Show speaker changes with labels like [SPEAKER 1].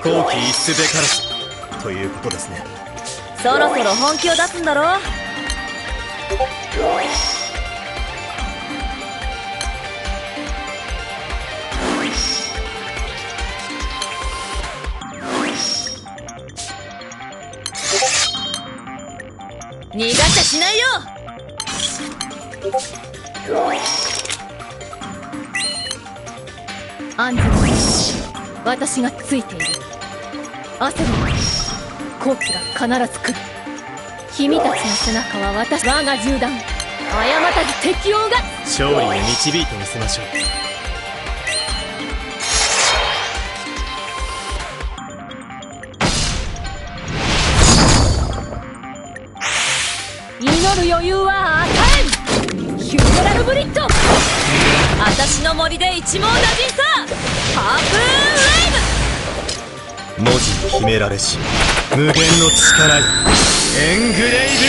[SPEAKER 1] 好機一すべからずということですね。
[SPEAKER 2] そろそろ本気を出すんだろ。逃がしゃしないよ。
[SPEAKER 3] 安全に私がついている。焦るな、好機が必ず来る。君たちの背中は我が銃弾、誤たず適応が。
[SPEAKER 1] 勝利に導いてみせましょう。
[SPEAKER 3] 祈る余裕は与えん。ヒューメラルブリッド。
[SPEAKER 2] 私の森で一網打尽さ。ハープーンウェイブ。
[SPEAKER 1] 文字に秘められし無限の力よ、エングレイブ